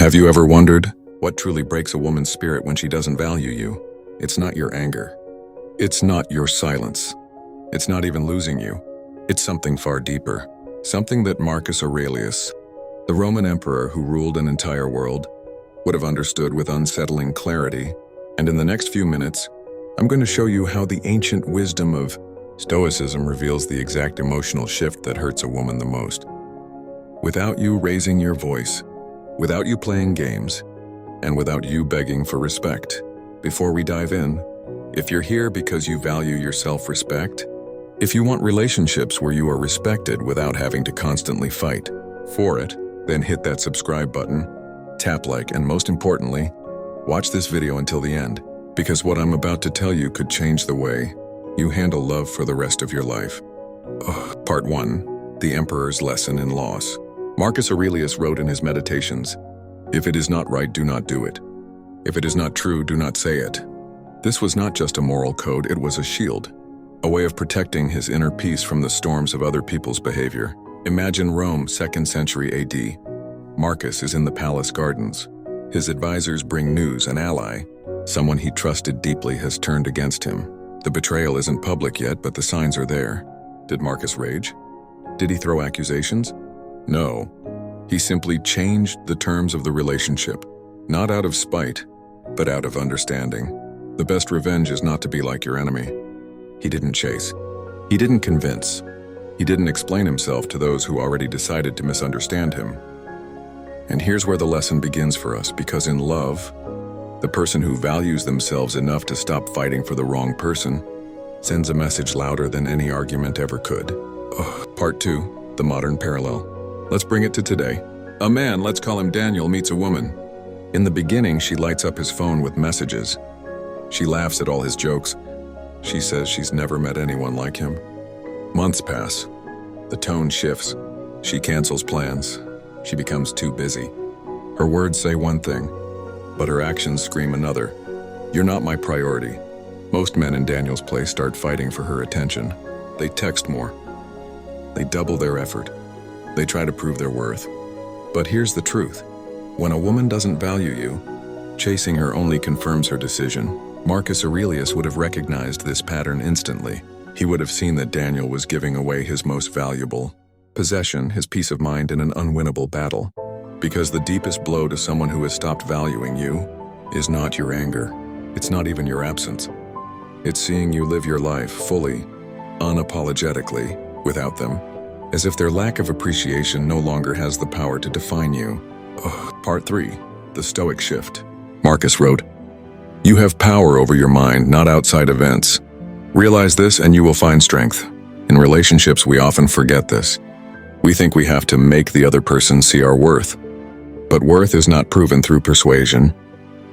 Have you ever wondered what truly breaks a woman's spirit when she doesn't value you? It's not your anger. It's not your silence. It's not even losing you. It's something far deeper. Something that Marcus Aurelius, the Roman emperor who ruled an entire world, would have understood with unsettling clarity. And in the next few minutes, I'm going to show you how the ancient wisdom of Stoicism reveals the exact emotional shift that hurts a woman the most. Without you raising your voice, without you playing games, and without you begging for respect. Before we dive in, if you're here because you value your self-respect, if you want relationships where you are respected without having to constantly fight for it, then hit that subscribe button, tap like, and most importantly, watch this video until the end, because what I'm about to tell you could change the way you handle love for the rest of your life. Part 1. The Emperor's Lesson in Loss. Marcus Aurelius wrote in his Meditations, "If it is not right, do not do it. If it is not true, do not say it." This was not just a moral code, it was a shield, a way of protecting his inner peace from the storms of other people's behavior. Imagine Rome, 2nd century AD. Marcus is in the palace gardens. His advisors bring news an ally, someone he trusted deeply, has turned against him. The betrayal isn't public yet, but the signs are there. Did Marcus rage? Did he throw accusations? No. He simply changed the terms of the relationship, not out of spite, but out of understanding. The best revenge is not to be like your enemy. He didn't chase. He didn't convince. He didn't explain himself to those who already decided to misunderstand him. And here's where the lesson begins for us, because in love, the person who values themselves enough to stop fighting for the wrong person sends a message louder than any argument ever could. Part 2, the modern parallel. Let's bring it to today. A man, let's call him Daniel, meets a woman. In the beginning, she lights up his phone with messages. She laughs at all his jokes. She says she's never met anyone like him. Months pass. The tone shifts. She cancels plans. She becomes too busy. Her words say one thing, but her actions scream another. You're not my priority. Most men in Daniel's place start fighting for her attention. They text more. They double their effort. They try to prove their worth. But here's the truth. When a woman doesn't value you, chasing her only confirms her decision. Marcus Aurelius would have recognized this pattern instantly. He would have seen that Daniel was giving away his most valuable possession, his peace of mind, in an unwinnable battle. Because the deepest blow to someone who has stopped valuing you is not your anger. It's not even your absence. It's seeing you live your life fully, unapologetically, without them, as if their lack of appreciation no longer has the power to define you. Part 3. The Stoic Shift. Marcus wrote, "You have power over your mind, not outside events. Realize this and you will find strength." In relationships, we often forget this. We think we have to make the other person see our worth. But worth is not proven through persuasion.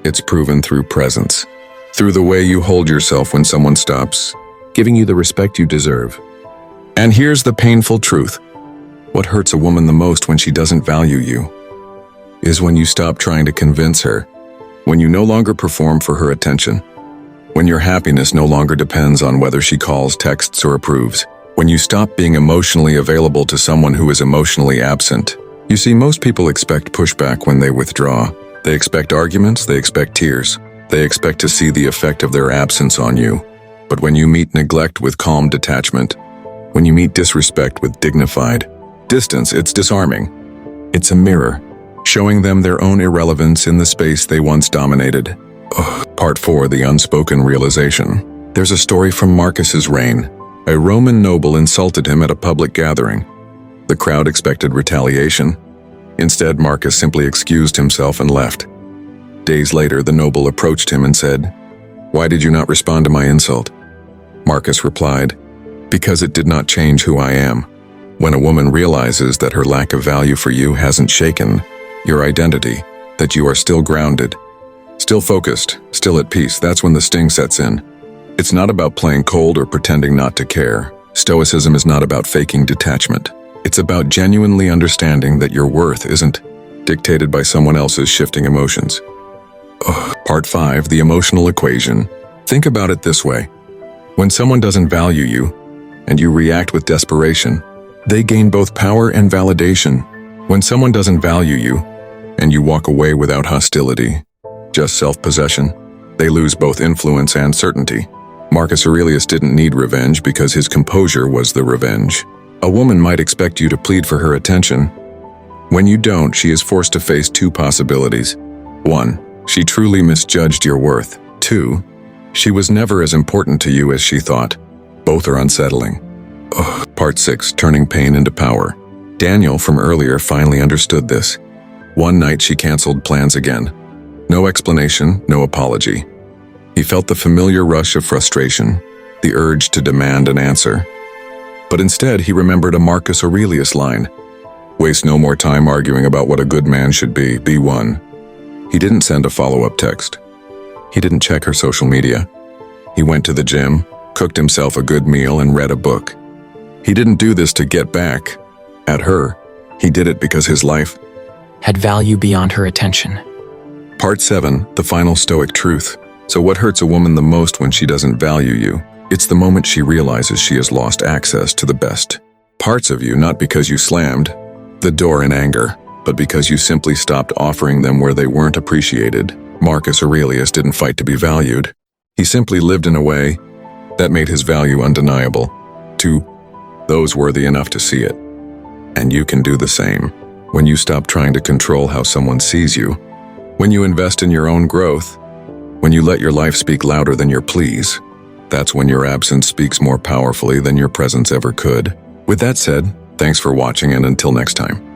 It's proven through presence. Through the way you hold yourself when someone stops giving you the respect you deserve. And here's the painful truth. What hurts a woman the most when she doesn't value you is when you stop trying to convince her, when you no longer perform for her attention, when your happiness no longer depends on whether she calls, texts, or approves, when you stop being emotionally available to someone who is emotionally absent. You see, most people expect pushback when they withdraw. They expect arguments, they expect tears. They expect to see the effect of their absence on you. But when you meet neglect with calm detachment, when you meet disrespect with dignified distance, it's disarming. It's a mirror, showing them their own irrelevance in the space they once dominated. Part 4. The Unspoken Realization. There's a story from Marcus's reign. A Roman noble insulted him at a public gathering. The crowd expected retaliation. Instead, Marcus simply excused himself and left. Days later, the noble approached him and said, "Why did you not respond to my insult?" Marcus replied, "Because it did not change who I am." When a woman realizes that her lack of value for you hasn't shaken your identity, that you are still grounded, still focused, still at peace, that's when the sting sets in. It's not about playing cold or pretending not to care. Stoicism is not about faking detachment. It's about genuinely understanding that your worth isn't dictated by someone else's shifting emotions. Part 5. The Emotional Equation. Think about it this way. When someone doesn't value you, and you react with desperation, they gain both power and validation. When someone doesn't value you, and you walk away without hostility, just self-possession. They lose both influence and certainty. Marcus Aurelius didn't need revenge because his composure was the revenge. A woman might expect you to plead for her attention. When you don't, she is forced to face two possibilities. 1. She truly misjudged your worth. 2. She was never as important to you as she thought. Both are unsettling. Part 6. Turning pain into power. Daniel from earlier finally understood this. One night she canceled plans again. No explanation, no apology. He felt the familiar rush of frustration, the urge to demand an answer. But instead he remembered a Marcus Aurelius line. Waste no more time arguing about what a good man should be one. He didn't send a follow-up text. He didn't check her social media. He went to the gym, cooked himself a good meal, and read a book. He didn't do this to get back at her. He did it because his life had value beyond her attention. Part 7. The final Stoic truth. So what hurts a woman the most when she doesn't value you? It's the moment she realizes she has lost access to the best parts of you, not because you slammed the door in anger, but because you simply stopped offering them where they weren't appreciated. Marcus Aurelius didn't fight to be valued. He simply lived in a way that made his value undeniable to those worthy enough to see it. And you can do the same. When you stop trying to control how someone sees you, when you invest in your own growth, when you let your life speak louder than your pleas, that's when your absence speaks more powerfully than your presence ever could. With that said, thanks for watching, and until next time.